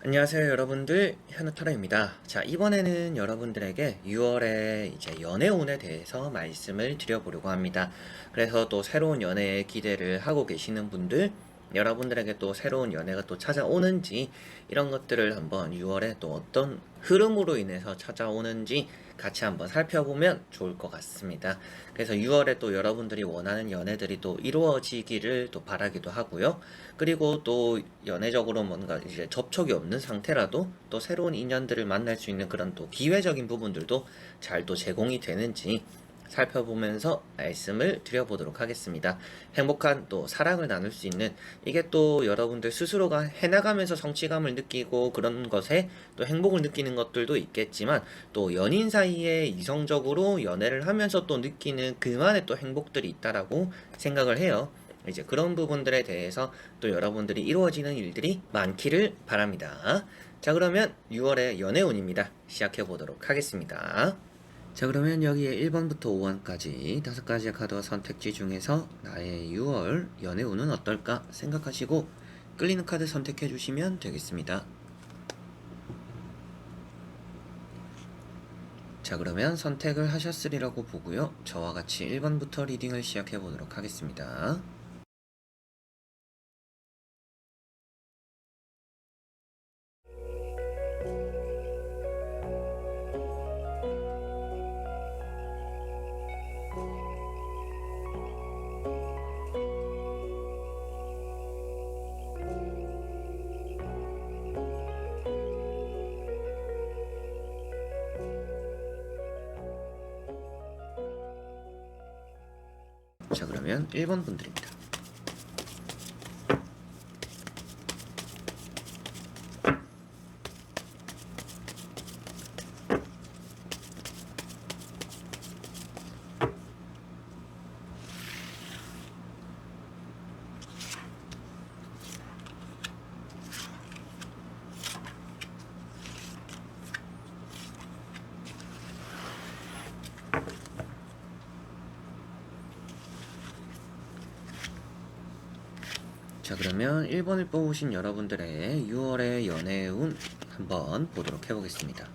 안녕하세요 여러분들, 현우타로입니다. 자, 이번에는 여러분들에게 6월에 이제 연애운에 대해서 말씀을 드려보려고 합니다. 그래서 또 새로운 연애에 기대를 하고 계시는 분들, 여러분들에게 또 새로운 연애가 또 찾아오는지, 이런 것들을 한번 6월에 또 어떤 흐름으로 인해서 찾아오는지 같이 한번 살펴보면 좋을 것 같습니다. 그래서 6월에 또 여러분들이 원하는 연애들이 또 이루어지기를 또 바라기도 하고요. 그리고 또 연애적으로 뭔가 이제 접촉이 없는 상태라도 또 새로운 인연들을 만날 수 있는 그런 또 기회적인 부분들도 잘 또 제공이 되는지 살펴보면서 말씀을 드려보도록 하겠습니다. 행복한 또 사랑을 나눌 수 있는, 이게 또 여러분들 스스로가 해나가면서 성취감을 느끼고 그런 것에 또 행복을 느끼는 것들도 있겠지만, 또 연인 사이에 이성적으로 연애를 하면서 또 느끼는 그만의 또 행복들이 있다라고 생각을 해요. 이제 그런 부분들에 대해서 또 여러분들이 이루어지는 일들이 많기를 바랍니다. 자, 그러면 6월의 연애운입니다. 시작해 보도록 하겠습니다. 자, 그러면 여기에 1번부터 5번까지 5가지의 카드와 선택지 중에서 나의 6월 연애운은 어떨까 생각하시고 끌리는 카드 선택해 주시면 되겠습니다. 자, 그러면 선택을 하셨으리라고 보고요. 저와 같이 1번부터 리딩을 시작해 보도록 하겠습니다. 자, 그러면 1번 분들입니다. 자, 그러면 1번을 뽑으신 여러분들의 6월의 연애운 한번 보도록 해보겠습니다.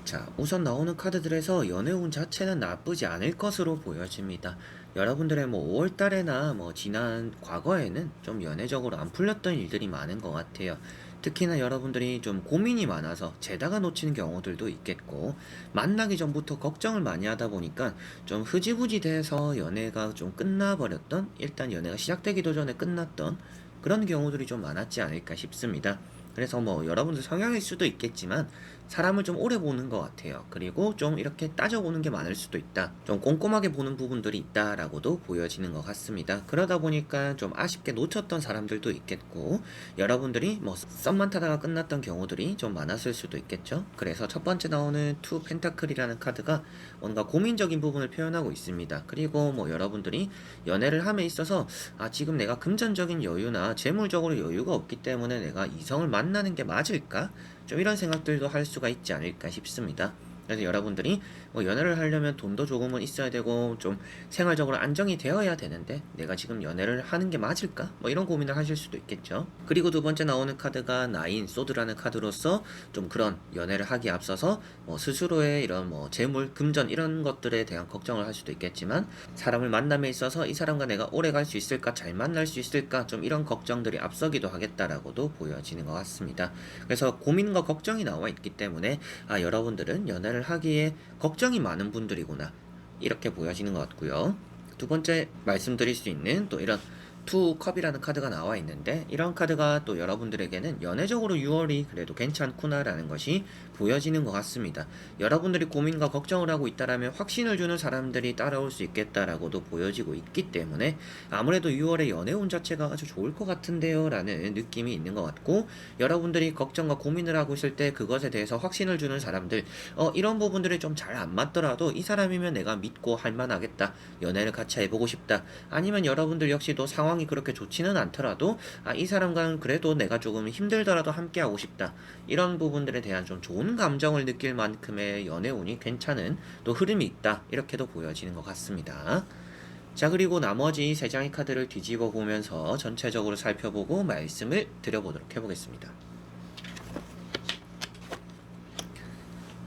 자, 우선 나오는 카드들에서 연애운 자체는 나쁘지 않을 것으로 보여집니다. 여러분들의 뭐 5월달에나 뭐 지난 과거에는 좀 연애적으로 안 풀렸던 일들이 많은 것 같아요. 특히나 여러분들이 좀 고민이 많아서 재다가 놓치는 경우들도 있겠고, 만나기 전부터 걱정을 많이 하다 보니까 좀 흐지부지 돼서 연애가 좀 끝나버렸던, 일단 연애가 시작되기도 전에 끝났던 그런 경우들이 좀 많았지 않을까 싶습니다. 그래서 뭐 여러분들 성향일 수도 있겠지만 사람을 좀 오래 보는 것 같아요. 그리고 좀 이렇게 따져보는 게 많을 수도 있다. 좀 꼼꼼하게 보는 부분들이 있다라고도 보여지는 것 같습니다. 그러다 보니까 좀 아쉽게 놓쳤던 사람들도 있겠고, 여러분들이 뭐 썸만 타다가 끝났던 경우들이 좀 많았을 수도 있겠죠. 그래서 첫 번째 나오는 투 펜타클이라는 카드가 뭔가 고민적인 부분을 표현하고 있습니다. 그리고 뭐 여러분들이 연애를 함에 있어서 지금 내가 금전적인 여유나 재물적으로 여유가 없기 때문에 내가 이성을 만나는 게 맞을까? 좀 이런 생각들도 할 수가 있지 않을까 싶습니다. 그래서 여러분들이 뭐 연애를 하려면 돈도 조금은 있어야 되고 좀 생활적으로 안정이 되어야 되는데 내가 지금 연애를 하는 게 맞을까? 뭐 이런 고민을 하실 수도 있겠죠. 그리고 두 번째 나오는 카드가 나인 소드라는 카드로서 좀 그런 연애를 하기에 앞서서 뭐 스스로의 이런 뭐 재물, 금전 이런 것들에 대한 걱정을 할 수도 있겠지만, 사람을 만남에 있어서 이 사람과 내가 오래 갈 수 있을까? 잘 만날 수 있을까? 좀 이런 걱정들이 앞서기도 하겠다라고도 보여지는 것 같습니다. 그래서 고민과 걱정이 나와 있기 때문에 여러분들은 연애를 하기에 걱정이 많은 분들이구나, 이렇게 보여지는 것 같고요. 두 번째 말씀드릴 수 있는 또 이런 투 컵이라는 카드가 나와 있는데, 이런 카드가 또 여러분들에게는 연애적으로 6월이 그래도 괜찮구나라는 것이 보여지는 것 같습니다. 여러분들이 고민과 걱정을 하고 있다라면 확신을 주는 사람들이 따라올 수 있겠다라고도 보여지고 있기 때문에 아무래도 6월의 연애운 자체가 아주 좋을 것 같은데요 라는 느낌이 있는 것 같고, 여러분들이 걱정과 고민을 하고 있을 때 그것에 대해서 확신을 주는 사람들, 이런 부분들이 좀 잘 안 맞더라도 이 사람이면 내가 믿고 할만하겠다, 연애를 같이 해보고 싶다, 아니면 여러분들 역시도 상황이 그렇게 좋지는 않더라도 이 사람과는 그래도 내가 조금 힘들더라도 함께하고 싶다, 이런 부분들에 대한 좀 좋은 감정을 느낄 만큼의 연애운이 괜찮은 또 흐름이 있다, 이렇게도 보여지는 것 같습니다. 자, 그리고 나머지 3장의 카드를 뒤집어 보면서 전체적으로 살펴보고 말씀을 드려보도록 해보겠습니다.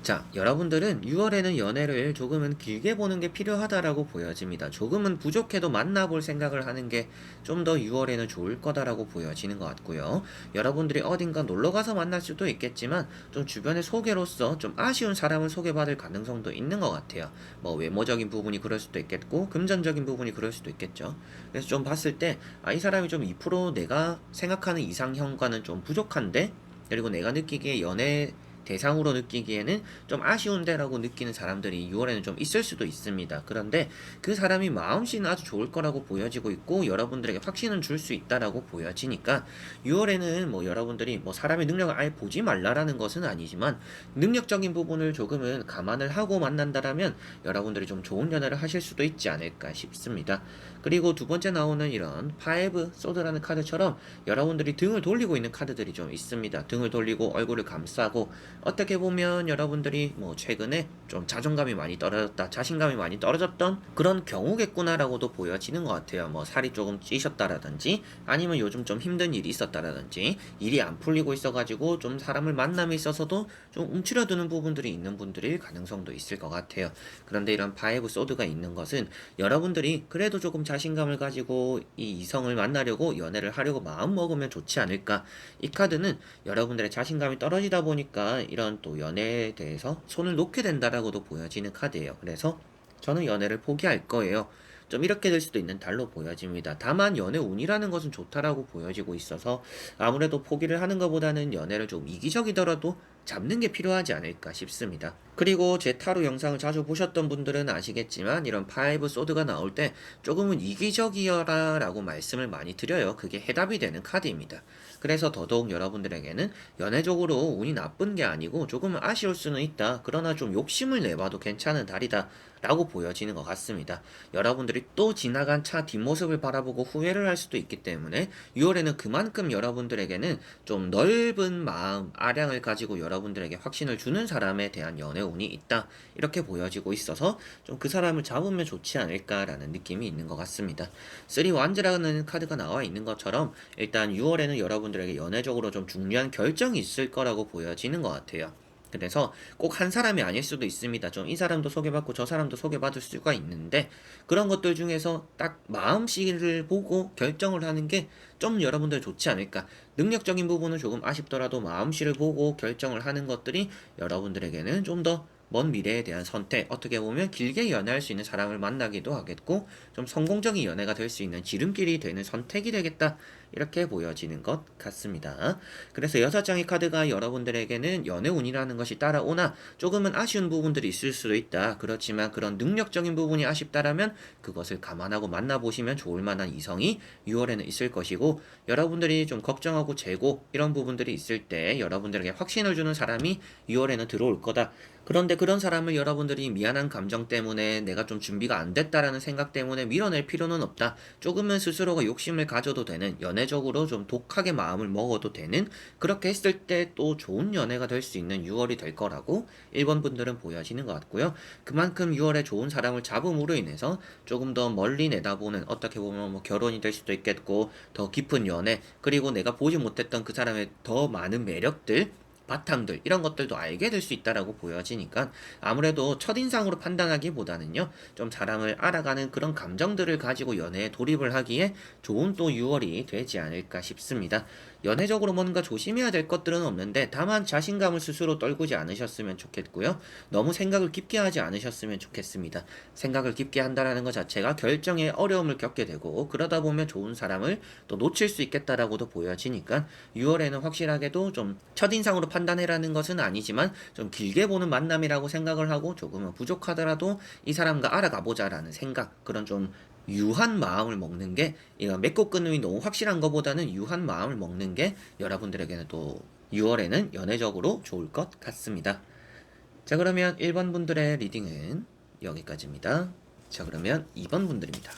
자, 여러분들은 6월에는 연애를 조금은 길게 보는 게 필요하다라고 보여집니다. 조금은 부족해도 만나볼 생각을 하는 게 좀 더 6월에는 좋을 거다라고 보여지는 것 같고요. 여러분들이 어딘가 놀러가서 만날 수도 있겠지만 좀 주변의 소개로서 좀 아쉬운 사람을 소개받을 가능성도 있는 것 같아요. 뭐 외모적인 부분이 그럴 수도 있겠고 금전적인 부분이 그럴 수도 있겠죠. 그래서 좀 봤을 때 이 사람이 좀 2% 내가 생각하는 이상형과는 좀 부족한데, 그리고 내가 느끼기에 연애 대상으로 느끼기에는 좀 아쉬운데라고 느끼는 사람들이 6월에는 좀 있을 수도 있습니다. 그런데 그 사람이 마음씨는 아주 좋을 거라고 보여지고 있고 여러분들에게 확신은 줄 수 있다라고 보여지니까 6월에는 뭐 여러분들이 뭐 사람의 능력을 아예 보지 말라라는 것은 아니지만 능력적인 부분을 조금은 감안을 하고 만난다라면 여러분들이 좀 좋은 연애를 하실 수도 있지 않을까 싶습니다. 그리고 두 번째 나오는 이런 파이브 소드라는 카드처럼 여러분들이 등을 돌리고 있는 카드들이 좀 있습니다. 등을 돌리고 얼굴을 감싸고, 어떻게 보면 여러분들이 뭐 최근에 좀 자존감이 많이 떨어졌다, 자신감이 많이 떨어졌던 그런 경우겠구나라고도 보여지는 것 같아요. 뭐 살이 조금 찌셨다라든지 아니면 요즘 좀 힘든 일이 있었다라든지 일이 안 풀리고 있어가지고 좀 사람을 만남에 있어서도 좀 움츠려드는 부분들이 있는 분들일 가능성도 있을 것 같아요. 그런데 이런 파이브 소드가 있는 것은 여러분들이 그래도 조금 자신감을 가지고 이 이성을 만나려고 연애를 하려고 마음 먹으면 좋지 않을까. 이 카드는 여러분들의 자신감이 떨어지다 보니까 이런 또 연애에 대해서 손을 놓게 된다라고도 보여지는 카드예요. 그래서 저는 연애를 포기할 거예요, 좀 이렇게 될 수도 있는 달로 보여집니다. 다만 연애 운이라는 것은 좋다라고 보여지고 있어서 아무래도 포기를 하는 것보다는 연애를 좀 이기적이더라도 잡는 게 필요하지 않을까 싶습니다. 그리고 제 타로 영상을 자주 보셨던 분들은 아시겠지만 이런 파이브 소드가 나올 때 조금은 이기적이어라 라고 말씀을 많이 드려요. 그게 해답이 되는 카드입니다. 그래서 더더욱 여러분들에게는 연애적으로 운이 나쁜 게 아니고 조금은 아쉬울 수는 있다, 그러나 좀 욕심을 내봐도 괜찮은 달이다 라고 보여지는 것 같습니다. 여러분들이 또 지나간 차 뒷모습을 바라보고 후회를 할 수도 있기 때문에 6월에는 그만큼 여러분들에게는 좀 넓은 마음, 아량을 가지고 여러분들에게 확신을 주는 사람에 대한 연애 운이 있다, 이렇게 보여지고 있어서 좀 그 사람을 잡으면 좋지 않을까라는 느낌이 있는 것 같습니다. 3 완즈라는 카드가 나와 있는 것처럼 일단 6월에는 여러분들에게 연애적으로 좀 중요한 결정이 있을 거라고 보여지는 것 같아요. 그래서 꼭 한 사람이 아닐 수도 있습니다. 좀 이 사람도 소개받고 저 사람도 소개받을 수가 있는데 그런 것들 중에서 딱 마음씨를 보고 결정을 하는 게 좀 여러분들 좋지 않을까. 능력적인 부분은 조금 아쉽더라도 마음씨를 보고 결정을 하는 것들이 여러분들에게는 좀 더 먼 미래에 대한 선택, 어떻게 보면 길게 연애할 수 있는 사람을 만나기도 하겠고 좀 성공적인 연애가 될 수 있는 지름길이 되는 선택이 되겠다, 이렇게 보여지는 것 같습니다. 그래서 6장의 카드가 여러분들에게는 연애운이라는 것이 따라오나 조금은 아쉬운 부분들이 있을 수도 있다, 그렇지만 그런 능력적인 부분이 아쉽다라면 그것을 감안하고 만나보시면 좋을 만한 이성이 6월에는 있을 것이고, 여러분들이 좀 걱정하고 재고 이런 부분들이 있을 때 여러분들에게 확신을 주는 사람이 6월에는 들어올 거다. 그런데 그런 사람을 여러분들이 미안한 감정 때문에 내가 좀 준비가 안 됐다라는 생각 때문에 밀어낼 필요는 없다. 조금은 스스로가 욕심을 가져도 되는, 연애적으로 좀 독하게 마음을 먹어도 되는, 그렇게 했을 때 또 좋은 연애가 될 수 있는 6월이 될 거라고 1번 분들은 보여지는 것 같고요. 그만큼 6월에 좋은 사람을 잡음으로 인해서 조금 더 멀리 내다보는, 어떻게 보면 뭐 결혼이 될 수도 있겠고 더 깊은 연애, 그리고 내가 보지 못했던 그 사람의 더 많은 매력들, 바탕들, 이런 것들도 알게 될 수 있다라고 보여지니까 아무래도 첫인상으로 판단하기보다는요 좀 사람을 알아가는 그런 감정들을 가지고 연애에 돌입을 하기에 좋은 또 6월이 되지 않을까 싶습니다. 연애적으로 뭔가 조심해야 될 것들은 없는데 다만 자신감을 스스로 떨구지 않으셨으면 좋겠고요. 너무 생각을 깊게 하지 않으셨으면 좋겠습니다. 생각을 깊게 한다라는 것 자체가 결정에 어려움을 겪게 되고 그러다 보면 좋은 사람을 또 놓칠 수 있겠다라고도 보여지니까 6월에는 확실하게도 좀 첫인상으로 판단해라는 것은 아니지만 좀 길게 보는 만남이라고 생각을 하고 조금은 부족하더라도 이 사람과 알아가보자라는 생각, 그런 좀 유한 마음을 먹는 게, 이런 맺고 끊음이 너무 확실한 것보다는 유한 마음을 먹는 게 여러분들에게는 또 6월에는 연애적으로 좋을 것 같습니다. 자, 그러면 1번 분들의 리딩은 여기까지입니다. 자, 그러면 2번 분들입니다.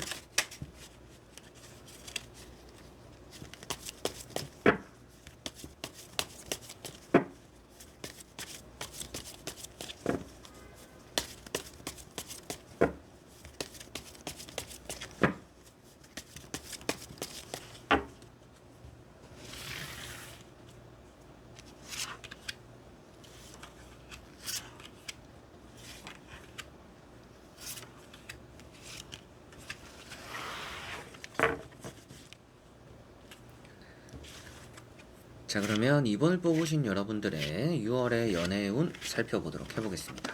자, 그러면 이번을 뽑으신 여러분들의 6월의 연애운 살펴보도록 해보겠습니다.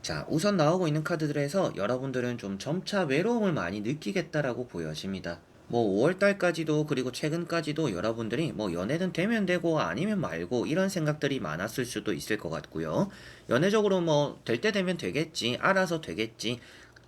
자, 우선 나오고 있는 카드들에서 여러분들은 좀 점차 외로움을 많이 느끼겠다라고 보여집니다. 뭐 5월달까지도 그리고 최근까지도 여러분들이 뭐 연애는 되면 되고 아니면 말고 이런 생각들이 많았을 수도 있을 것 같고요. 연애적으로 뭐 될 때 되면 되겠지, 알아서 되겠지,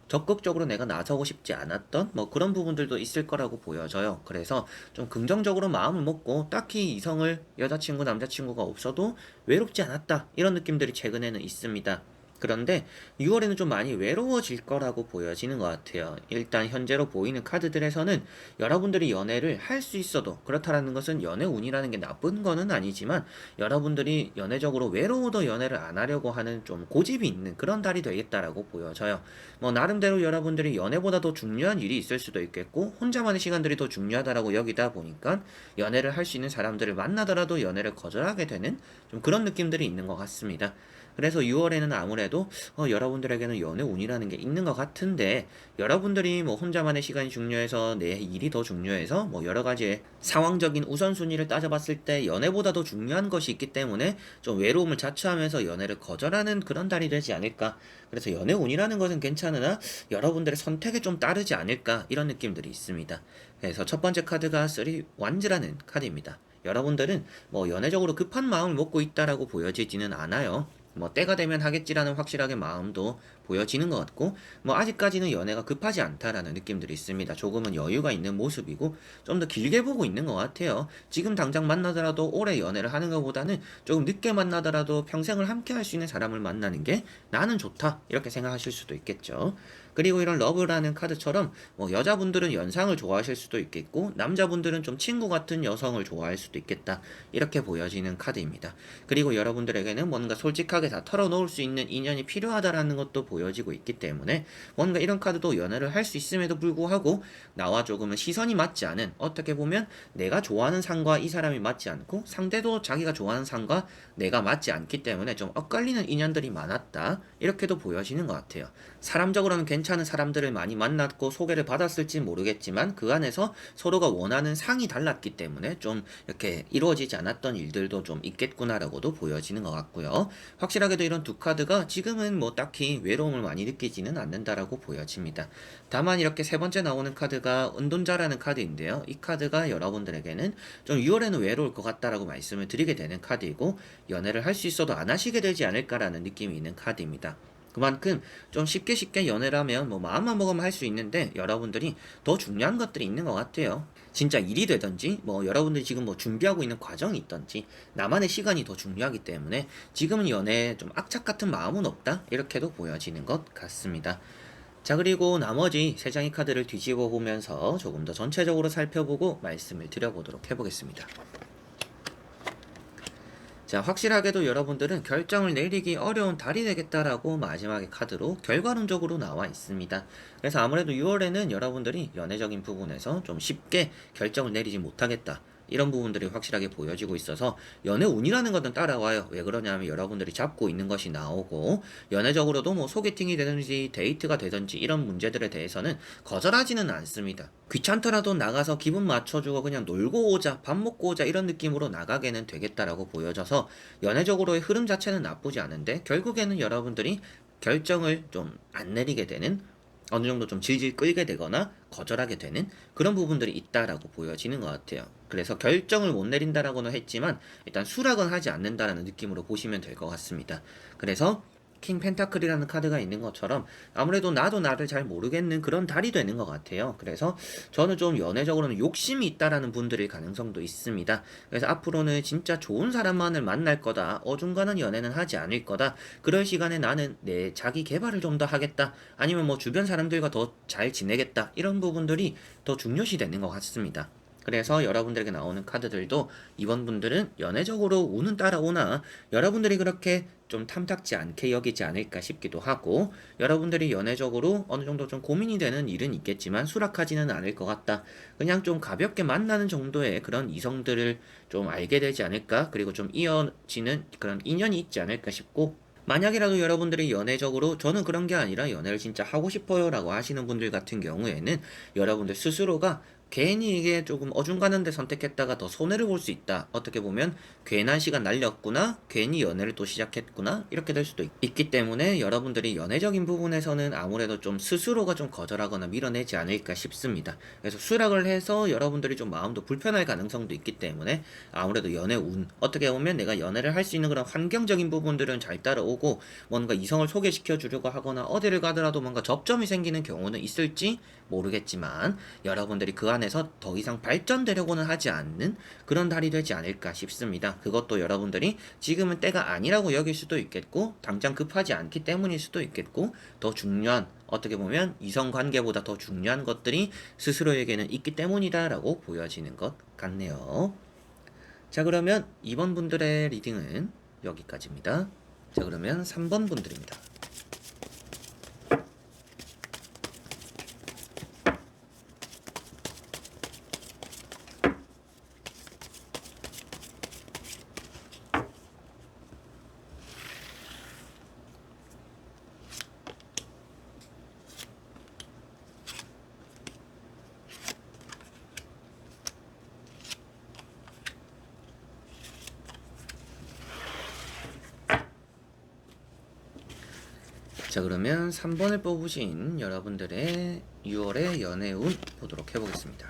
적극적으로 내가 나서고 싶지 않았던 뭐 그런 부분들도 있을 거라고 보여져요. 그래서 좀 긍정적으로 마음을 먹고 딱히 이성을 여자친구 남자친구가 없어도 외롭지 않았다 이런 느낌들이 최근에는 있습니다. 그런데 6월에는 좀 많이 외로워질 거라고 보여지는 것 같아요. 일단 현재로 보이는 카드들에서는 여러분들이 연애를 할 수 있어도 그렇다라는 것은 연애 운이라는 게 나쁜 거는 아니지만 여러분들이 연애적으로 외로워도 연애를 안 하려고 하는 좀 고집이 있는 그런 달이 되겠다라고 보여져요. 뭐 나름대로 여러분들이 연애보다 더 중요한 일이 있을 수도 있겠고 혼자만의 시간들이 더 중요하다라고 여기다 보니까 연애를 할 수 있는 사람들을 만나더라도 연애를 거절하게 되는 좀 그런 느낌들이 있는 것 같습니다. 그래서 6월에는 아무래도 여러분들에게는 연애 운이라는 게 있는 것 같은데 여러분들이 뭐 혼자만의 시간이 중요해서 내 일이 더 중요해서 뭐 여러 가지의 상황적인 우선순위를 따져봤을 때 연애보다 더 중요한 것이 있기 때문에 좀 외로움을 자초하면서 연애를 거절하는 그런 달이 되지 않을까. 그래서 연애 운이라는 것은 괜찮으나 여러분들의 선택에 좀 따르지 않을까 이런 느낌들이 있습니다. 그래서 첫 번째 카드가 3 완즈라는 카드입니다. 여러분들은 뭐 연애적으로 급한 마음을 먹고 있다라고 보여지지는 않아요. 뭐 때가 되면 하겠지라는 확실하게 마음도 보여지는 것 같고 뭐 아직까지는 연애가 급하지 않다라는 느낌들이 있습니다. 조금은 여유가 있는 모습이고 좀 더 길게 보고 있는 것 같아요. 지금 당장 만나더라도 오래 연애를 하는 것보다는 조금 늦게 만나더라도 평생을 함께 할 수 있는 사람을 만나는 게 나는 좋다 이렇게 생각하실 수도 있겠죠. 그리고 이런 러브라는 카드처럼 뭐 여자분들은 연상을 좋아하실 수도 있겠고 남자분들은 좀 친구 같은 여성을 좋아할 수도 있겠다 이렇게 보여지는 카드입니다. 그리고 여러분들에게는 뭔가 솔직하게 다 털어놓을 수 있는 인연이 필요하다라는 것도 보여지고 있기 때문에 뭔가 이런 카드도 연애를 할 수 있음에도 불구하고 나와 조금은 시선이 맞지 않은 어떻게 보면 내가 좋아하는 상과 이 사람이 맞지 않고 상대도 자기가 좋아하는 상과 내가 맞지 않기 때문에 좀 엇갈리는 인연들이 많았다 이렇게도 보여지는 것 같아요. 사람적으로는 괜찮은 사람들을 많이 만났고 소개를 받았을지 모르겠지만 그 안에서 서로가 원하는 상이 달랐기 때문에 좀 이렇게 이루어지지 않았던 일들도 좀 있겠구나라고도 보여지는 것 같고요. 확실하게도 이런 두 카드가 지금은 뭐 딱히 외로움을 많이 느끼지는 않는다라고 보여집니다. 다만 이렇게 세 번째 나오는 카드가 은돈자라는 카드인데요. 이 카드가 여러분들에게는 좀 6월에는 외로울 것 같다라고 말씀을 드리게 되는 카드이고 연애를 할 수 있어도 안 하시게 되지 않을까라는 느낌이 있는 카드입니다. 그만큼 좀 쉽게 연애를 하면 뭐 마음만 먹으면 할 수 있는데 여러분들이 더 중요한 것들이 있는 것 같아요. 진짜 일이 되든지 뭐 여러분들이 지금 뭐 준비하고 있는 과정이 있든지 나만의 시간이 더 중요하기 때문에 지금은 연애에 좀 악착 같은 마음은 없다 이렇게도 보여지는 것 같습니다. 자, 그리고 나머지 세 장의 카드를 뒤집어 보면서 조금 더 전체적으로 살펴보고 말씀을 드려보도록 해보겠습니다. 자, 확실하게도 여러분들은 결정을 내리기 어려운 달이 되겠다라고 마지막에 카드로 결과론적으로 나와 있습니다. 그래서 아무래도 6월에는 여러분들이 연애적인 부분에서 좀 쉽게 결정을 내리지 못하겠다. 이런 부분들이 확실하게 보여지고 있어서 연애 운이라는 것은 따라와요. 왜 그러냐면 여러분들이 잡고 있는 것이 나오고 연애적으로도 뭐 소개팅이 되든지 데이트가 되든지 이런 문제들에 대해서는 거절하지는 않습니다. 귀찮더라도 나가서 기분 맞춰주고 그냥 놀고 오자, 밥 먹고 오자 이런 느낌으로 나가게는 되겠다라고 보여져서 연애적으로의 흐름 자체는 나쁘지 않은데 결국에는 여러분들이 결정을 좀 안 내리게 되는 어느 정도 좀 질질 끌게 되거나 거절하게 되는 그런 부분들이 있다라고 보여지는 것 같아요. 그래서 결정을 못 내린다라고는 했지만 일단 수락은 하지 않는다라는 느낌으로 보시면 될 것 같습니다. 그래서 킹 펜타클이라는 카드가 있는 것처럼 아무래도 나도 나를 잘 모르겠는 그런 달이 되는 것 같아요. 그래서 저는 좀 연애적으로는 욕심이 있다라는 분들일 가능성도 있습니다. 그래서 앞으로는 진짜 좋은 사람만을 만날 거다. 어중간한 연애는 하지 않을 거다. 그럴 시간에 나는 내 자기 개발을 좀 더 하겠다. 아니면 뭐 주변 사람들과 더 잘 지내겠다. 이런 부분들이 더 중요시 되는 것 같습니다. 그래서 여러분들에게 나오는 카드들도 이번 분들은 연애적으로 운은 따라오나 여러분들이 그렇게 좀 탐탁지 않게 여기지 않을까 싶기도 하고 여러분들이 연애적으로 어느 정도 좀 고민이 되는 일은 있겠지만 수락하지는 않을 것 같다. 그냥 좀 가볍게 만나는 정도의 그런 이성들을 좀 알게 되지 않을까 그리고 좀 이어지는 그런 인연이 있지 않을까 싶고 만약이라도 여러분들이 연애적으로 저는 그런 게 아니라 연애를 진짜 하고 싶어요 라고 하시는 분들 같은 경우에는 여러분들 스스로가 괜히 이게 조금 어중간한데 선택했다가 더 손해를 볼 수 있다. 어떻게 보면 괜한 시간 날렸구나, 괜히 연애를 또 시작했구나, 이렇게 될 수도 있기 때문에 여러분들이 연애적인 부분에서는 아무래도 좀 스스로가 좀 거절하거나 밀어내지 않을까 싶습니다. 그래서 수락을 해서 여러분들이 좀 마음도 불편할 가능성도 있기 때문에 아무래도 연애 운, 어떻게 보면 내가 연애를 할 수 있는 그런 환경적인 부분들은 잘 따라오고 뭔가 이성을 소개시켜 주려고 하거나 어디를 가더라도 뭔가 접점이 생기는 경우는 있을지 모르겠지만 여러분들이 그 안에서 더 이상 발전되려고는 하지 않는 그런 달이 되지 않을까 싶습니다. 그것도 여러분들이 지금은 때가 아니라고 여길 수도 있겠고 당장 급하지 않기 때문일 수도 있겠고 더 중요한, 어떻게 보면 이성 관계보다 더 중요한 것들이 스스로에게는 있기 때문이다라고 보여지는 것 같네요. 자, 그러면 2번 분들의 리딩은 여기까지입니다. 자, 그러면 3번 분들입니다. 자, 그러면 3번을 뽑으신 여러분들의 6월의 연애운 보도록 해보겠습니다.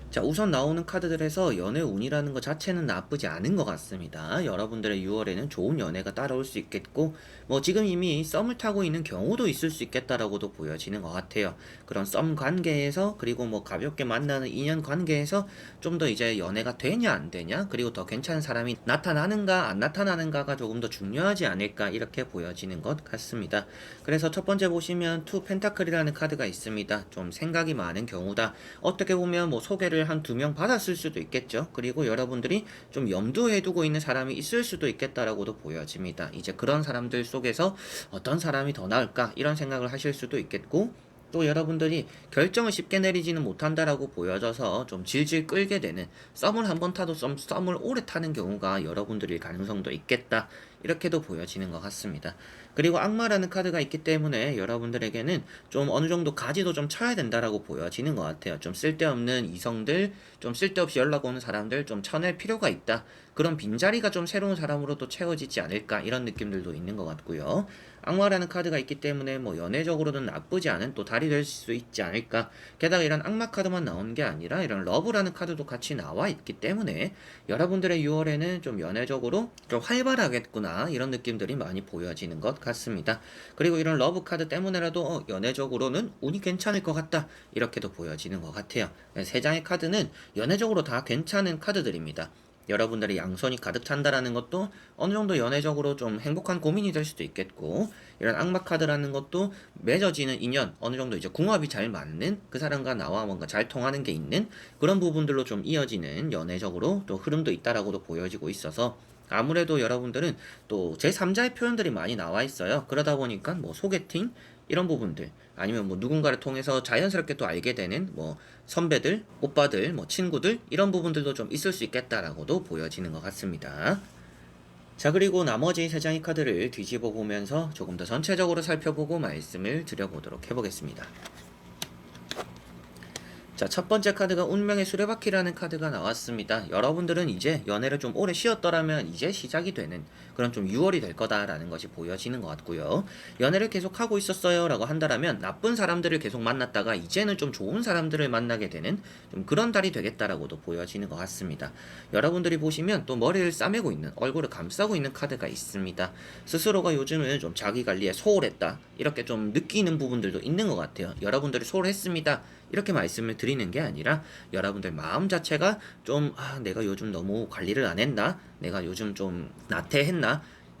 자, 우선 나오는 카드들에서 연애 운이라는 것 자체는 나쁘지 않은 것 같습니다. 여러분들의 6월에는 좋은 연애가 따라올 수 있겠고, 뭐 지금 이미 썸을 타고 있는 경우도 있을 수 있겠다라고도 보여지는 것 같아요. 그런 썸 관계에서, 그리고 뭐 가볍게 만나는 인연 관계에서 좀 더 이제 연애가 되냐 안 되냐, 그리고 더 괜찮은 사람이 나타나는가 안 나타나는가가 조금 더 중요하지 않을까, 이렇게 보여지는 것 같습니다. 그래서 첫 번째 보시면 투 펜타클이라는 카드가 있습니다. 좀 생각이 많은 경우다. 어떻게 보면 뭐 소개를 한 2명 받았을 수도 있겠죠. 그리고 여러분들이 좀 염두에 두고 있는 사람이 있을 수도 있겠다라고도 보여집니다. 이제 그런 사람들 속에서 어떤 사람이 더 나을까, 이런 생각을 하실 수도 있겠고, 또 여러분들이 결정을 쉽게 내리지는 못한다라고 보여져서 좀 질질 끌게 되는, 썸을 한번 타도 썸을 오래 타는 경우가 여러분들일 가능성도 있겠다, 이렇게도 보여지는 것 같습니다. 그리고 악마라는 카드가 있기 때문에 여러분들에게는 좀 어느 정도 가지도 좀 쳐야 된다라고 보여지는 것 같아요. 좀 쓸데없는 이성들, 좀 쓸데없이 연락 오는 사람들 좀 쳐낼 필요가 있다. 그런 빈자리가 좀 새로운 사람으로 또 채워지지 않을까, 이런 느낌들도 있는 것 같고요. 악마라는 카드가 있기 때문에 뭐 연애적으로는 나쁘지 않은 또 달이 될 수 있지 않을까. 게다가 이런 악마 카드만 나오는 게 아니라 이런 러브라는 카드도 같이 나와 있기 때문에 여러분들의 6월에는 좀 연애적으로 좀 활발하겠구나, 이런 느낌들이 많이 보여지는 것 같습니다. 그리고 이런 러브 카드 때문에라도 연애적으로는 운이 괜찮을 것 같다, 이렇게도 보여지는 것 같아요. 세 장의 카드는 연애적으로 다 괜찮은 카드들입니다. 여러분들의 양손이 가득 찬다라는 것도 어느 정도 연애적으로 좀 행복한 고민이 될 수도 있겠고, 이런 악마 카드라는 것도 맺어지는 인연, 어느 정도 이제 궁합이 잘 맞는, 그 사람과 나와 뭔가 잘 통하는 게 있는 그런 부분들로 좀 이어지는 연애적으로 또 흐름도 있다라고도 보여지고 있어서 아무래도 여러분들은 또 제3자의 표현들이 많이 나와 있어요. 그러다 보니까 뭐 소개팅 이런 부분들, 아니면 뭐 누군가를 통해서 자연스럽게 또 알게 되는 뭐 선배들, 오빠들, 뭐 친구들, 이런 부분들도 좀 있을 수 있겠다라고도 보여지는 것 같습니다. 자, 그리고 나머지 3장의 카드를 뒤집어 보면서 조금 더 전체적으로 살펴보고 말씀을 드려보도록 해보겠습니다. 자, 첫 번째 카드가 운명의 수레바퀴라는 카드가 나왔습니다. 여러분들은 이제 연애를 좀 오래 쉬었더라면 이제 시작이 되는 그런 좀 6월이 될 거다라는 것이 보여지는 것 같고요. 연애를 계속 하고 있었어요 라고 한다라면 나쁜 사람들을 계속 만났다가 이제는 좀 좋은 사람들을 만나게 되는 좀 그런 달이 되겠다라고도 보여지는 것 같습니다. 여러분들이 보시면 또 머리를 싸매고 있는, 얼굴을 감싸고 있는 카드가 있습니다. 스스로가 요즘은 좀 자기 관리에 소홀했다, 이렇게 좀 느끼는 부분들도 있는 것 같아요. 여러분들이 소홀했습니다, 이렇게 말씀을 드리는 게 아니라 여러분들 마음 자체가 좀 내가 요즘 너무 관리를 안 했나, 내가 요즘 좀 나태했나,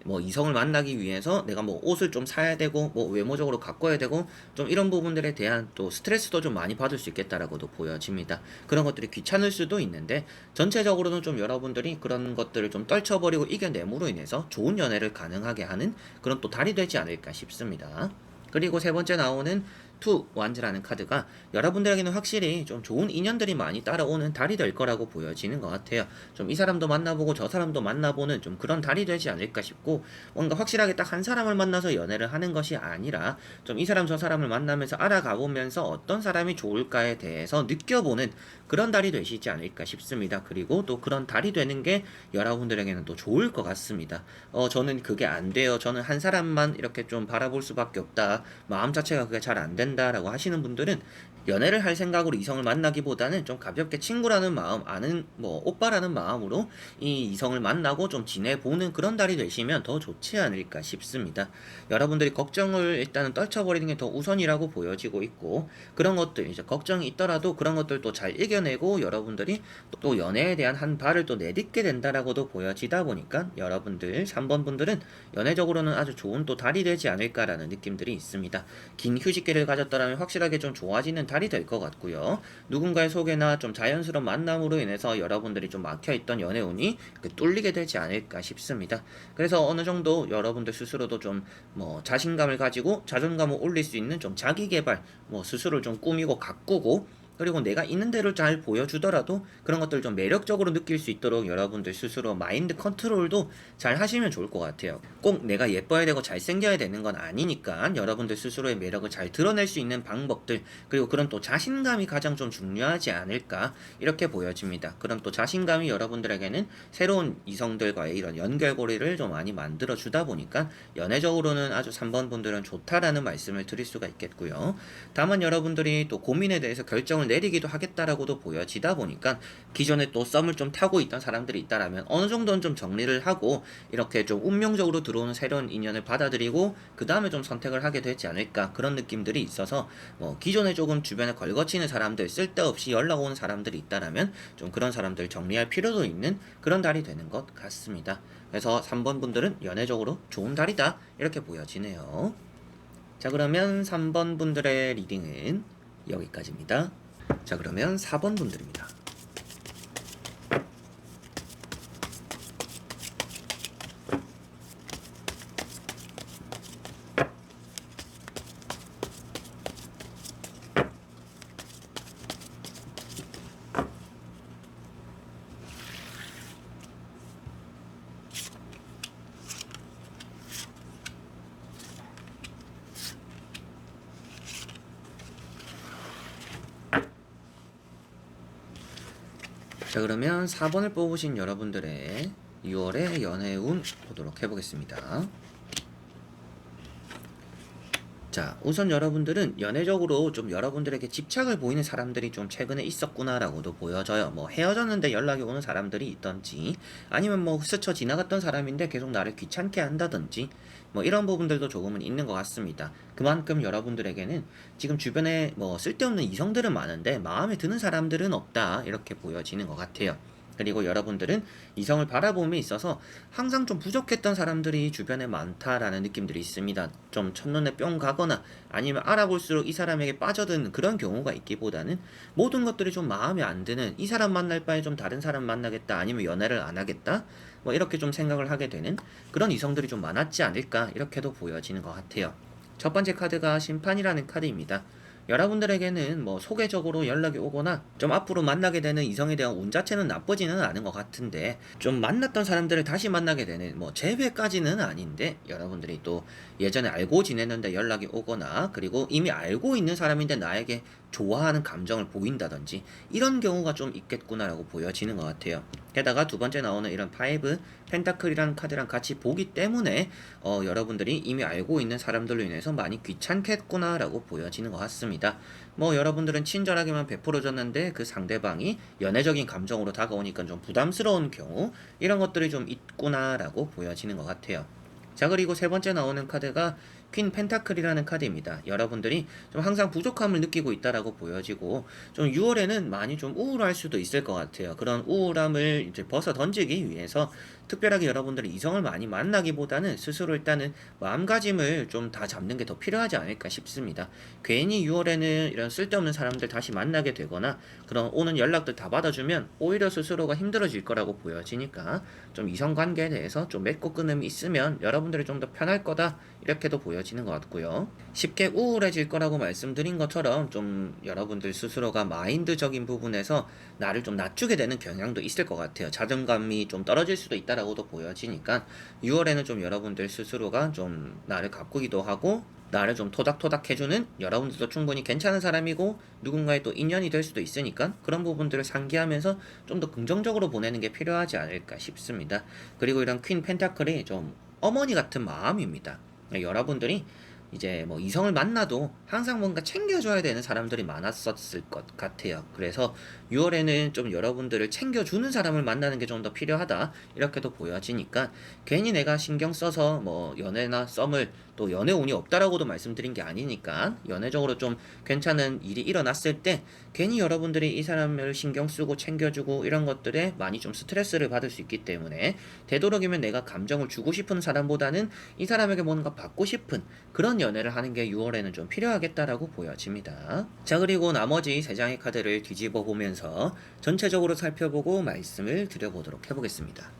뭐 이성을 만나기 위해서 내가 뭐 옷을 좀 사야 되고 뭐 외모적으로 가꿔야 되고 좀 이런 부분들에 대한 또 스트레스도 좀 많이 받을 수 있겠다라고도 보여집니다. 그런 것들이 귀찮을 수도 있는데 전체적으로는 좀 여러분들이 그런 것들을 좀 떨쳐버리고 이겨냄으로 인해서 좋은 연애를 가능하게 하는 그런 또 달이 되지 않을까 싶습니다. 그리고 세 번째 나오는 투 완즈라는 카드가 여러분들에게는 확실히 좀 좋은 인연들이 많이 따라오는 달이 될 거라고 보여지는 것 같아요. 좀 이 사람도 만나보고 저 사람도 만나보는 좀 그런 달이 되지 않을까 싶고, 뭔가 확실하게 딱 한 사람을 만나서 연애를 하는 것이 아니라 좀 이 사람 저 사람을 만나면서 알아가 보면서 어떤 사람이 좋을까에 대해서 느껴보는 그런 달이 되시지 않을까 싶습니다. 그리고 또 그런 달이 되는 게 여러분들에게는 또 좋을 것 같습니다. 저는 그게 안 돼요. 저는 한 사람만 이렇게 좀 바라볼 수밖에 없다. 마음 자체가 그게 잘 안 된다라고 하시는 분들은 연애를 할 생각으로 이성을 만나기보다는 좀 가볍게 친구라는 마음, 아는 뭐 오빠라는 마음으로 이 이성을 만나고 좀 지내보는 그런 달이 되시면 더 좋지 않을까 싶습니다. 여러분들이 걱정을 일단은 떨쳐버리는 게 더 우선이라고 보여지고 있고, 그런 것들 이제 걱정이 있더라도 그런 것들도 잘 이겨내고 여러분들이 또 연애에 대한 한 발을 또 내딛게 된다라고도 보여지다 보니까 여러분들 3번 분들은 연애적으로는 아주 좋은 또 달이 되지 않을까라는 느낌들이 있습니다. 긴 휴식기를 가졌더라면 확실하게 좀 좋아지는 달이 될 것 같고요. 누군가의 소개나 좀 자연스러운 만남으로 인해서 여러분들이 좀 막혀있던 연애운이 뚫리게 되지 않을까 싶습니다. 그래서 어느 정도 여러분들 스스로도 좀 뭐 자신감을 가지고 자존감을 올릴 수 있는 좀 자기 개발, 뭐 스스로를 좀 꾸미고 가꾸고, 그리고 내가 있는 대로 잘 보여주더라도 그런 것들 좀 매력적으로 느낄 수 있도록 여러분들 스스로 마인드 컨트롤도 잘 하시면 좋을 것 같아요. 꼭 내가 예뻐야 되고 잘생겨야 되는 건 아니니까 여러분들 스스로의 매력을 잘 드러낼 수 있는 방법들, 그리고 그런 또 자신감이 가장 좀 중요하지 않을까 이렇게 보여집니다. 그런 또 자신감이 여러분들에게는 새로운 이성들과의 이런 연결고리를 좀 많이 만들어 주다 보니까 연애적으로는 아주 3번 분들은 좋다라는 말씀을 드릴 수가 있겠고요. 다만 여러분들이 또 고민에 대해서 결정을 내리기도 하겠다라고도 보여지다 보니까 기존에 또 썸을 좀 타고 있던 사람들이 있다라면 어느 정도는 좀 정리를 하고 이렇게 좀 운명적으로 들어오는 새로운 인연을 받아들이고 그 다음에 좀 선택을 하게 되지 않을까, 그런 느낌들이 있어서 기존에 조금 주변에 걸거치는 사람들, 쓸데없이 연락 오는 사람들이 있다라면 좀 그런 사람들 정리할 필요도 있는 그런 달이 되는 것 같습니다. 그래서 3번 분들은 연애적으로 좋은 달이다 이렇게 보여지네요. 자, 그러면 3번 분들의 리딩은 여기까지입니다. 자, 그러면 4번 분들입니다. 자, 그러면 4번을 뽑으신 여러분들의 6월의 연애운 보도록 해보겠습니다. 자, 우선 여러분들은 연애적으로 좀 여러분들에게 집착을 보이는 사람들이 좀 최근에 있었구나라고도 보여져요. 뭐 헤어졌는데 연락이 오는 사람들이 있던지, 아니면 뭐 스쳐 지나갔던 사람인데 계속 나를 귀찮게 한다든지, 뭐 이런 부분들도 조금은 있는 것 같습니다. 그만큼 여러분들에게는 지금 주변에 뭐 쓸데없는 이성들은 많은데 마음에 드는 사람들은 없다 이렇게 보여지는 것 같아요. 그리고 여러분들은 이성을 바라봄에 있어서 항상 좀 부족했던 사람들이 주변에 많다라는 느낌들이 있습니다. 좀 첫눈에 뿅 가거나 아니면 알아볼수록 이 사람에게 빠져드는 그런 경우가 있기보다는 모든 것들이 좀 마음에 안 드는, 이 사람 만날 바에 좀 다른 사람 만나겠다, 아니면 연애를 안 하겠다, 뭐 이렇게 좀 생각을 하게 되는 그런 이성들이 좀 많았지 않을까 이렇게도 보여지는 것 같아요. 첫 번째 카드가 심판이라는 카드입니다. 여러분들에게는 뭐 소개적으로 연락이 오거나 좀 앞으로 만나게 되는 이성에 대한 운 자체는 나쁘지는 않은 것 같은데, 좀 만났던 사람들을 다시 만나게 되는 뭐 재회까지는 아닌데 여러분들이 또 예전에 알고 지냈는데 연락이 오거나, 그리고 이미 알고 있는 사람인데 나에게 좋아하는 감정을 보인다든지 이런 경우가 좀 있겠구나라고 보여지는 것 같아요. 게다가 두 번째 나오는 이런 파이브 펜타클이라는 카드랑 같이 보기 때문에 여러분들이 이미 알고 있는 사람들로 인해서 많이 귀찮겠구나라고 보여지는 것 같습니다. 뭐 여러분들은 친절하게만 베풀어줬는데 그 상대방이 연애적인 감정으로 다가오니까 좀 부담스러운 경우, 이런 것들이 좀 있구나라고 보여지는 것 같아요. 자, 그리고 세 번째 나오는 카드가 퀸 펜타클이라는 카드입니다. 여러분들이 좀 항상 부족함을 느끼고 있다라고 보여지고, 좀 6월에는 많이 좀 우울할 수도 있을 것 같아요. 그런 우울함을 이제 벗어 던지기 위해서 특별하게 여러분들이 이성을 많이 만나기보다는 스스로 일단은 마음가짐을 좀 다 잡는 게 더 필요하지 않을까 싶습니다. 괜히 6월에는 이런 쓸데없는 사람들 다시 만나게 되거나 그런 오는 연락들 다 받아주면 오히려 스스로가 힘들어질 거라고 보여지니까 좀 이성관계에 대해서 좀 맺고 끊음이 있으면 여러분들이 좀 더 편할 거다 이렇게도 보여지는 것 같고요. 쉽게 우울해질 거라고 말씀드린 것처럼 좀 여러분들 스스로가 마인드적인 부분에서 나를 좀 낮추게 되는 경향도 있을 것 같아요. 자존감이 좀 떨어질 수도 있다라고도 보여지니까 6월에는 좀 여러분들 스스로가 좀 나를 가꾸기도 하고 나를 좀 토닥토닥 해주는 여러분들도 충분히 괜찮은 사람이고 누군가의 또 인연이 될 수도 있으니까 그런 부분들을 상기하면서 좀 더 긍정적으로 보내는 게 필요하지 않을까 싶습니다. 그리고 이런 퀸 펜타클이 좀 어머니 같은 마음입니다. 여러분들이 이제 뭐 이성을 만나도 항상 뭔가 챙겨줘야 되는 사람들이 많았었을 것 같아요. 그래서 6월에는 좀 여러분들을 챙겨주는 사람을 만나는 게 좀 더 필요하다 이렇게도 보여지니까 괜히 내가 신경 써서 뭐 연애나 썸을 또 연애 운이 없다라고도 말씀드린 게 아니니까 연애적으로 좀 괜찮은 일이 일어났을 때 괜히 여러분들이 이 사람을 신경 쓰고 챙겨주고 이런 것들에 많이 좀 스트레스를 받을 수 있기 때문에 되도록이면 내가 감정을 주고 싶은 사람보다는 이 사람에게 뭔가 받고 싶은 그런 연애를 하는 게 6월에는 좀 필요하겠다라고 보여집니다. 자, 그리고 나머지 3장의 카드를 뒤집어 보면서 전체적으로 살펴보고 말씀을 드려보도록 해보겠습니다.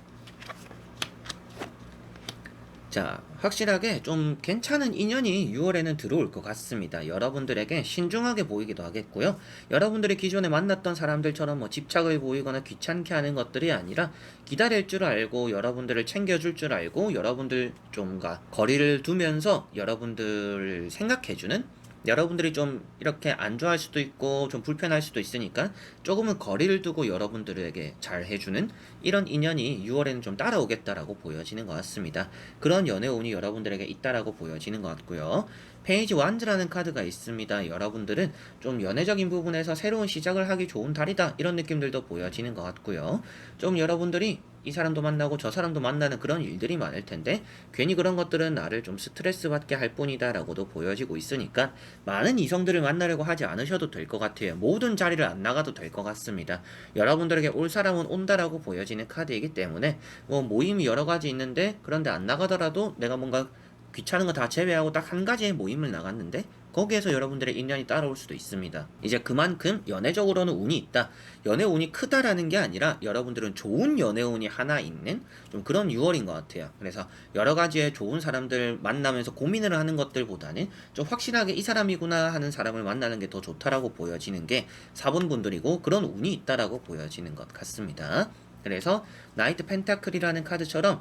자, 확실하게 좀 괜찮은 인연이 6월에는 들어올 것 같습니다. 여러분들에게 신중하게 보이기도 하겠고요. 여러분들이 기존에 만났던 사람들처럼 뭐 집착을 보이거나 귀찮게 하는 것들이 아니라 기다릴 줄 알고 여러분들을 챙겨줄 줄 알고 여러분들 좀가 거리를 두면서 여러분들을 생각해주는 여러분들이 좀 이렇게 안 좋아할 수도 있고 좀 불편할 수도 있으니까 조금은 거리를 두고 여러분들에게 잘 해주는 이런 인연이 6월에는 좀 따라오겠다라고 보여지는 것 같습니다. 그런 연애운이 여러분들에게 있다라고 보여지는 것 같고요. 페이지 완즈라는 카드가 있습니다. 여러분들은 좀 연애적인 부분에서 새로운 시작을 하기 좋은 달이다 이런 느낌들도 보여지는 것 같고요. 좀 여러분들이 이 사람도 만나고 저 사람도 만나는 그런 일들이 많을 텐데 괜히 그런 것들은 나를 좀 스트레스 받게 할 뿐이다 라고도 보여지고 있으니까 많은 이성들을 만나려고 하지 않으셔도 될 것 같아요. 모든 자리를 안 나가도 될 것 같습니다. 여러분들에게 올 사람은 온다라고 보여지는 카드이기 때문에 뭐 모임이 여러 가지 있는데 그런데 안 나가더라도 내가 뭔가 귀찮은 거 다 제외하고 딱 한 가지의 모임을 나갔는데 거기에서 여러분들의 인연이 따라올 수도 있습니다. 이제 그만큼 연애적으로는 운이 있다. 연애 운이 크다라는 게 아니라 여러분들은 좋은 연애 운이 하나 있는 좀 그런 6월인 것 같아요. 그래서 여러 가지의 좋은 사람들 만나면서 고민을 하는 것들보다는 좀 확실하게 이 사람이구나 하는 사람을 만나는 게 더 좋다라고 보여지는 게 4번 분들이고 그런 운이 있다라고 보여지는 것 같습니다. 그래서 나이트 펜타클이라는 카드처럼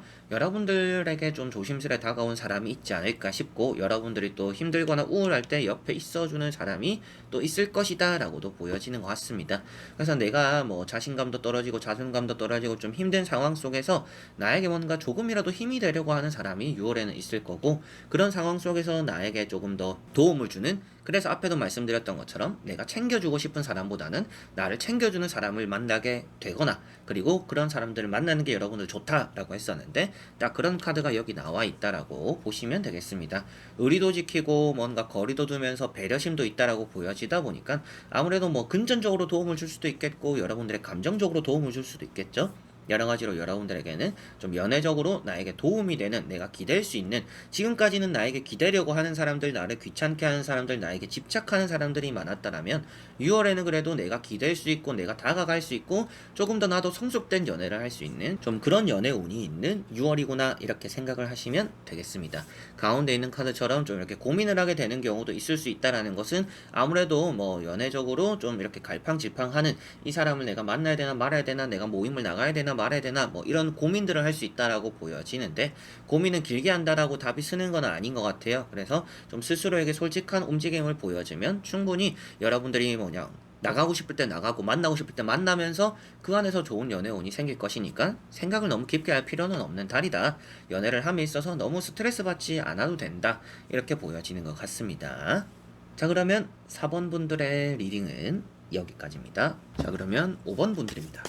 여러분들에게 좀 조심스레 다가온 사람이 있지 않을까 싶고 여러분들이 또 힘들거나 우울할 때 옆에 있어주는 사람이 또 있을 것이다 라고도 보여지는 것 같습니다. 그래서 내가 뭐 자신감도 떨어지고 자존감도 떨어지고 좀 힘든 상황 속에서 나에게 뭔가 조금이라도 힘이 되려고 하는 사람이 6월에는 있을 거고 그런 상황 속에서 나에게 조금 더 도움을 주는 그래서 앞에도 말씀드렸던 것처럼 내가 챙겨주고 싶은 사람보다는 나를 챙겨주는 사람을 만나게 되거나 그리고 그런 사람들을 만나는 게 여러분들 좋다라고 했었는데 딱 그런 카드가 여기 나와 있다라고 보시면 되겠습니다. 의리도 지키고 뭔가 거리도 두면서 배려심도 있다라고 보여지다 보니까 아무래도 뭐 금전적으로 도움을 줄 수도 있겠고 여러분들의 감정적으로 도움을 줄 수도 있겠죠. 여러 가지로 여러분들에게는 좀 연애적으로 나에게 도움이 되는 내가 기댈 수 있는 지금까지는 나에게 기대려고 하는 사람들 나를 귀찮게 하는 사람들 나에게 집착하는 사람들이 많았다라면 6월에는 그래도 내가 기댈 수 있고 내가 다가갈 수 있고 조금 더 나도 성숙된 연애를 할 수 있는 좀 그런 연애 운이 있는 6월이구나 이렇게 생각을 하시면 되겠습니다. 가운데 있는 카드처럼 좀 이렇게 고민을 하게 되는 경우도 있을 수 있다라는 것은 아무래도 뭐 연애적으로 좀 이렇게 갈팡질팡하는 이 사람을 내가 만나야 되나 말아야 되나 내가 모임을 나가야 되나 말아야 되나 뭐 이런 고민들을 할 수 있다라고 보여지는데 고민은 길게 한다라고 답이 쓰는 건 아닌 것 같아요. 그래서 좀 스스로에게 솔직한 움직임을 보여주면 충분히 여러분들이 뭐냐 나가고 싶을 때 나가고 만나고 싶을 때 만나면서 그 안에서 좋은 연애운이 생길 것이니까 생각을 너무 깊게 할 필요는 없는 달이다. 연애를 함에 있어서 너무 스트레스 받지 않아도 된다. 이렇게 보여지는 것 같습니다. 자, 그러면 4번 분들의 리딩은 여기까지입니다. 자, 그러면 5번 분들입니다.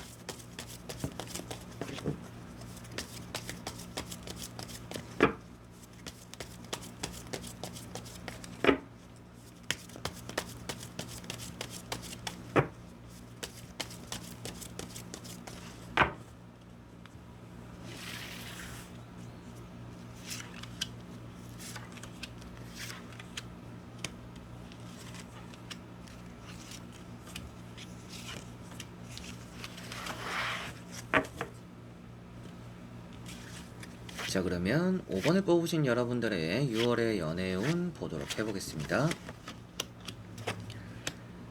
자, 그러면 5번을 뽑으신 여러분들의 6월의 연애운 보도록 해보겠습니다.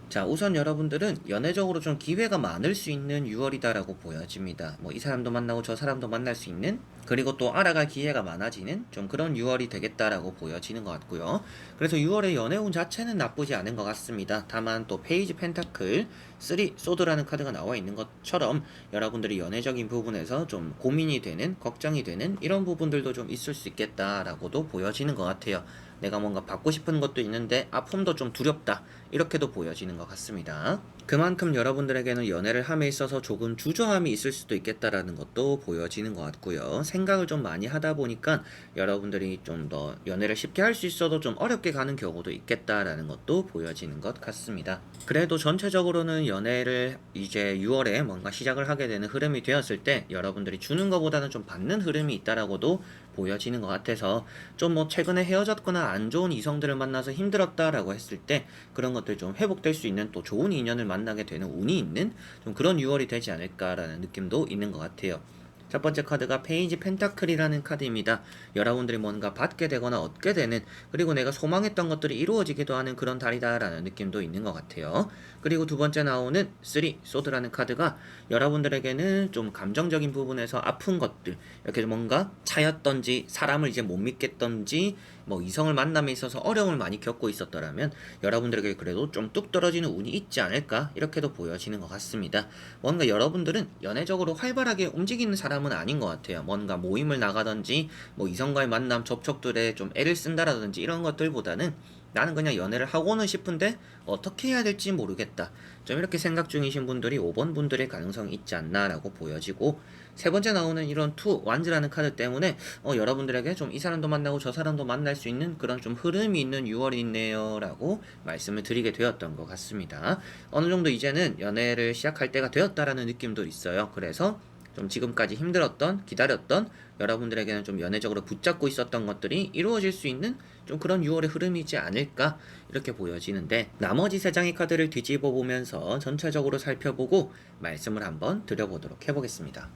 자, 우선 여러분들은 연애적으로 좀 기회가 많을 수 있는 6월이다라고 보여집니다. 뭐 이 사람도 만나고 저 사람도 만날 수 있는, 그리고 또 알아갈 기회가 많아지는 좀 그런 6월이 되겠다라고 보여지는 것 같고요. 그래서 6월의 연애운 자체는 나쁘지 않은 것 같습니다. 다만 또 페이지 펜타클 3 소드라는 카드가 나와 있는 것처럼 여러분들이 연애적인 부분에서 좀 고민이 되는, 걱정이 되는 이런 부분들도 좀 있을 수 있겠다라고도 보여지는 것 같아요. 내가 뭔가 받고 싶은 것도 있는데 아픔도 좀 두렵다, 이렇게도 보여지는 것 같습니다. 그만큼 여러분들에게는 연애를 함에 있어서 조금 주저함이 있을 수도 있겠다라는 것도 보여지는 것 같고요. 생각을 좀 많이 하다 보니까 여러분들이 좀 더 연애를 쉽게 할 수 있어도 좀 어렵게 가는 경우도 있겠다라는 것도 보여지는 것 같습니다. 그래도 전체적으로는 연애를 이제 6월에 뭔가 시작을 하게 되는 흐름이 되었을 때 여러분들이 주는 것보다는 좀 받는 흐름이 있다라고도 보여지는 것 같아서, 좀 뭐 최근에 헤어졌거나 안 좋은 이성들을 만나서 힘들었다라고 했을 때 그런 것들 좀 회복될 수 있는 또 좋은 인연을 만나게 되는 운이 있는 좀 그런 6월이 되지 않을까라는 느낌도 있는 것 같아요. 첫 번째 카드가 페이지 펜타클이라는 카드입니다. 여러분들이 뭔가 받게 되거나 얻게 되는, 그리고 내가 소망했던 것들이 이루어지기도 하는 그런 달이다라는 느낌도 있는 것 같아요. 그리고 두 번째 나오는 3 소드라는 카드가 여러분들에게는 좀 감정적인 부분에서 아픈 것들, 이렇게 뭔가 차였던지 사람을 이제 못 믿겠던지 뭐 이성을 만남에 있어서 어려움을 많이 겪고 있었더라면 여러분들에게 그래도 좀 뚝 떨어지는 운이 있지 않을까, 이렇게도 보여지는 것 같습니다. 뭔가 여러분들은 연애적으로 활발하게 움직이는 사람은 아닌 것 같아요. 뭔가 모임을 나가든지 뭐 이성과의 만남 접촉들에 좀 애를 쓴다라든지 이런 것들보다는 나는 그냥 연애를 하고는 싶은데 어떻게 해야 될지 모르겠다, 좀 이렇게 생각 중이신 분들이 5번 분들의 가능성이 있지 않나라고 보여지고, 세 번째 나오는 이런 투 완즈라는 카드 때문에 여러분들에게 좀 이 사람도 만나고 저 사람도 만날 수 있는 그런 좀 흐름이 있는 6월이 있네요 라고 말씀을 드리게 되었던 것 같습니다. 어느 정도 이제는 연애를 시작할 때가 되었다라는 느낌도 있어요. 그래서 좀 지금까지 힘들었던, 기다렸던, 여러분들에게는 좀 연애적으로 붙잡고 있었던 것들이 이루어질 수 있는 좀 그런 6월의 흐름이지 않을까, 이렇게 보여지는데, 나머지 세 장의 카드를 뒤집어 보면서 전체적으로 살펴보고 말씀을 한번 드려보도록 해보겠습니다.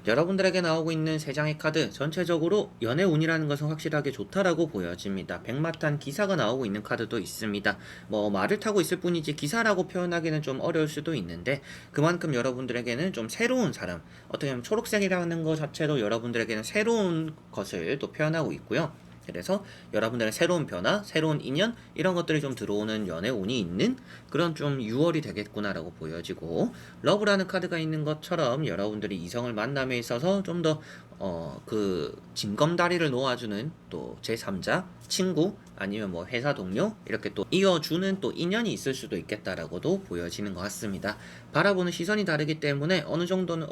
여러분들에게 나오고 있는 세 장의 카드 전체적으로 연애 운이라는 것은 확실하게 좋다라고 보여집니다. 백마탄 기사가 나오고 있는 카드도 있습니다. 뭐 말을 타고 있을 뿐이지 기사라고 표현하기는 좀 어려울 수도 있는데, 그만큼 여러분들에게는 좀 새로운 사람, 어떻게 보면 초록색이라는 것 자체도 여러분들에게는 새로운 것을 또 표현하고 있고요. 그래서 여러분들의 새로운 변화, 새로운 인연, 이런 것들이 좀 들어오는 연애 운이 있는 그런 좀 6월이 되겠구나라고 보여지고, 러브라는 카드가 있는 것처럼 여러분들이 이성을 만남에 있어서 좀 더 그 징검다리를 놓아주는 또 제3자, 친구, 아니면 뭐 회사 동료, 이렇게 또 이어주는 또 인연이 있을 수도 있겠다라고도 보여지는 것 같습니다. 바라보는 시선이 다르기 때문에 어느 정도는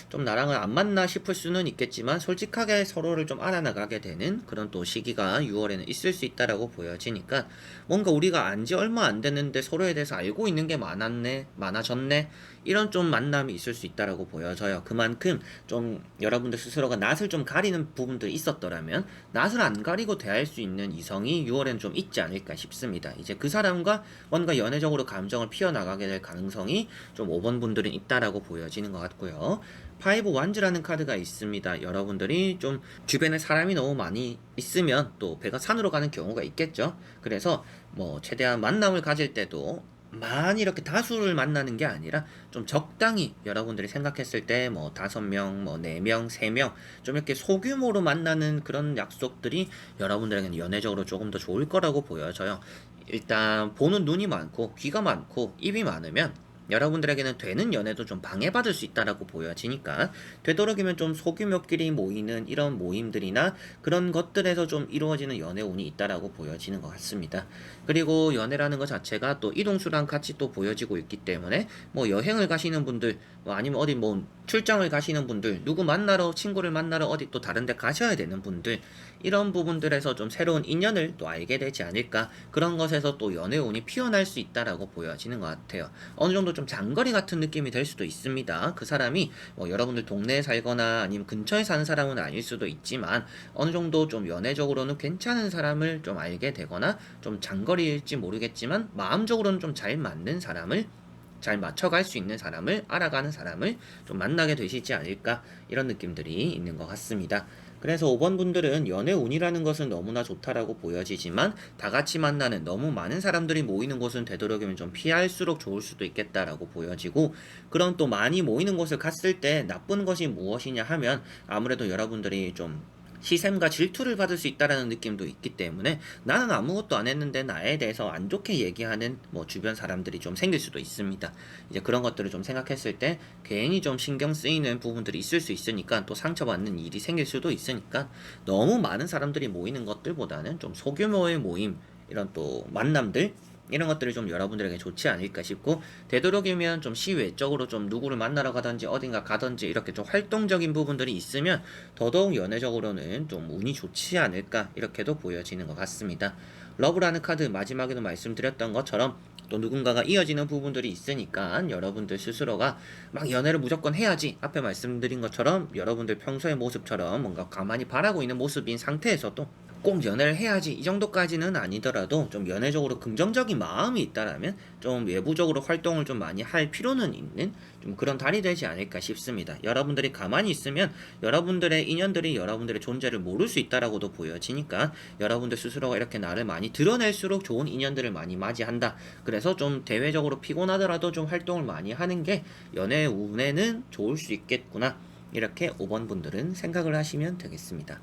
좀 나랑은 안 맞나 싶을 수는 있겠지만 솔직하게 서로를 좀 알아나가게 되는 그런 또 시기가 6월에는 있을 수 있다라고 보여지니까, 뭔가 우리가 안지 얼마 안 됐는데 서로에 대해서 알고 있는 게 많아졌네, 이런 좀 만남이 있을 수 있다라고 보여져요. 그만큼 좀 여러분들 스스로가 낯을 좀 가리는 부분들이 있었더라면 낯을 안 가리고 대할 수 있는 이성이 6월엔 좀 있지 않을까 싶습니다. 이제 그 사람과 뭔가 연애적으로 감정을 피워나가게 될 가능성이 좀 5번 분들은 있다라고 보여지는 것 같고요. 파이브 완즈라는 카드가 있습니다. 여러분들이 좀 주변에 사람이 너무 많이 있으면 또 배가 산으로 가는 경우가 있겠죠. 그래서 뭐 최대한 만남을 가질 때도 많이 이렇게 다수를 만나는 게 아니라 좀 적당히, 여러분들이 생각했을 때 뭐 5명, 뭐 4명, 3명, 좀 이렇게 소규모로 만나는 그런 약속들이 여러분들에게는 연애적으로 조금 더 좋을 거라고 보여져요. 일단 보는 눈이 많고 귀가 많고 입이 많으면 여러분들에게는 되는 연애도 좀 방해받을 수 있다라고 보여지니까, 되도록이면 좀 소규모끼리 모이는 이런 모임들이나 그런 것들에서 좀 이루어지는 연애 운이 있다라고 보여지는 것 같습니다. 그리고 연애라는 것 자체가 또 이동수랑 같이 또 보여지고 있기 때문에 뭐 여행을 가시는 분들, 뭐 아니면 어디 뭐 출장을 가시는 분들, 누구 만나러, 친구를 만나러 어디 또 다른 데 가셔야 되는 분들, 이런 부분들에서 좀 새로운 인연을 또 알게 되지 않을까, 그런 것에서 또 연애 운이 피어날 수 있다라고 보여지는 것 같아요. 어느 정도 좀 장거리 같은 느낌이 될 수도 있습니다. 그 사람이 뭐 여러분들 동네에 살거나 아니면 근처에 사는 사람은 아닐 수도 있지만 어느 정도 좀 연애적으로는 괜찮은 사람을 좀 알게 되거나, 좀 장거리일지 모르겠지만 마음적으로는 좀 잘 맞는 사람을 잘 맞춰갈 수 있는 사람을, 알아가는 사람을 좀 만나게 되시지 않을까, 이런 느낌들이 있는 것 같습니다. 그래서 5번 분들은 연애 운이라는 것은 너무나 좋다라고 보여지지만 다 같이 만나는 너무 많은 사람들이 모이는 곳은 되도록이면 좀 피할수록 좋을 수도 있겠다라고 보여지고, 그런 또 많이 모이는 곳을 갔을 때 나쁜 것이 무엇이냐 하면 아무래도 여러분들이 좀 시샘과 질투를 받을 수 있다라는 느낌도 있기 때문에 나는 아무것도 안 했는데 나에 대해서 안 좋게 얘기하는 뭐 주변 사람들이 좀 생길 수도 있습니다. 이제 그런 것들을 좀 생각했을 때 괜히 좀 신경 쓰이는 부분들이 있을 수 있으니까, 또 상처받는 일이 생길 수도 있으니까 너무 많은 사람들이 모이는 것들보다는 좀 소규모의 모임, 이런 또 만남들, 이런 것들이 좀 여러분들에게 좋지 않을까 싶고, 되도록이면 좀 시외적으로 좀 누구를 만나러 가든지 어딘가 가든지 이렇게 좀 활동적인 부분들이 있으면 더더욱 연애적으로는 좀 운이 좋지 않을까, 이렇게도 보여지는 것 같습니다. 러브라는 카드 마지막에도 말씀드렸던 것처럼 또 누군가가 이어지는 부분들이 있으니까 여러분들 스스로가 막 연애를 무조건 해야지, 앞에 말씀드린 것처럼 여러분들 평소의 모습처럼 뭔가 가만히 바라고 있는 모습인 상태에서도 꼭 연애를 해야지 이 정도까지는 아니더라도 좀 연애적으로 긍정적인 마음이 있다라면 좀 외부적으로 활동을 좀 많이 할 필요는 있는 좀 그런 달이 되지 않을까 싶습니다. 여러분들이 가만히 있으면 여러분들의 인연들이 여러분들의 존재를 모를 수 있다라고도 보여지니까, 여러분들 스스로가 이렇게 나를 많이 드러낼수록 좋은 인연들을 많이 맞이한다. 그래서 좀 대외적으로 피곤하더라도 좀 활동을 많이 하는 게 연애 운에는 좋을 수 있겠구나, 이렇게 5번 분들은 생각을 하시면 되겠습니다.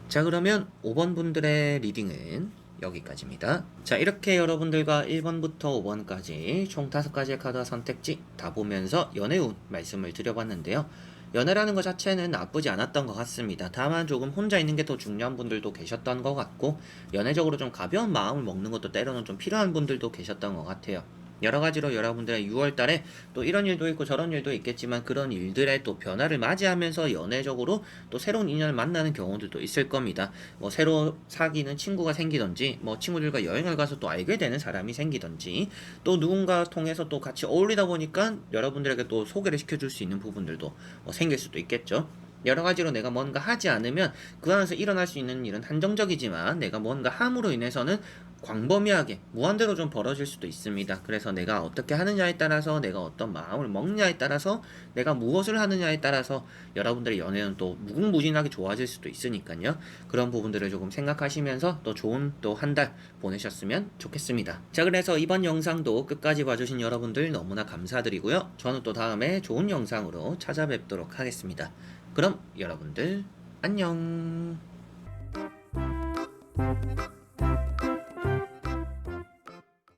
자, 그러면 5번 분들의 리딩은 여기까지입니다. 자, 이렇게 여러분들과 1번부터 5번까지 총 5가지의 카드와 선택지 다 보면서 연애운 말씀을 드려봤는데요. 연애라는 것 자체는 나쁘지 않았던 것 같습니다. 다만 조금 혼자 있는 게 더 중요한 분들도 계셨던 것 같고, 연애적으로 좀 가벼운 마음을 먹는 것도 때로는 좀 필요한 분들도 계셨던 것 같아요. 여러 가지로 여러분들의 6월 달에 또 이런 일도 있고 저런 일도 있겠지만, 그런 일들의 또 변화를 맞이하면서 연애적으로 또 새로운 인연을 만나는 경우들도 있을 겁니다. 뭐 새로 사귀는 친구가 생기던지, 뭐 친구들과 여행을 가서 또 알게 되는 사람이 생기던지, 또 누군가 통해서 또 같이 어울리다 보니까 여러분들에게 또 소개를 시켜줄 수 있는 부분들도 생길 수도 있겠죠. 여러 가지로 내가 뭔가 하지 않으면 그 안에서 일어날 수 있는 일은 한정적이지만, 내가 뭔가 함으로 인해서는 광범위하게 무한대로 좀 벌어질 수도 있습니다. 그래서 내가 어떻게 하느냐에 따라서, 내가 어떤 마음을 먹느냐에 따라서, 내가 무엇을 하느냐에 따라서 여러분들의 연애는 또 무궁무진하게 좋아질 수도 있으니까요. 그런 부분들을 조금 생각하시면서 또 좋은 또 한 달 보내셨으면 좋겠습니다. 자, 그래서 이번 영상도 끝까지 봐주신 여러분들 너무나 감사드리고요. 저는 또 다음에 좋은 영상으로 찾아뵙도록 하겠습니다. 그럼 여러분들 안녕.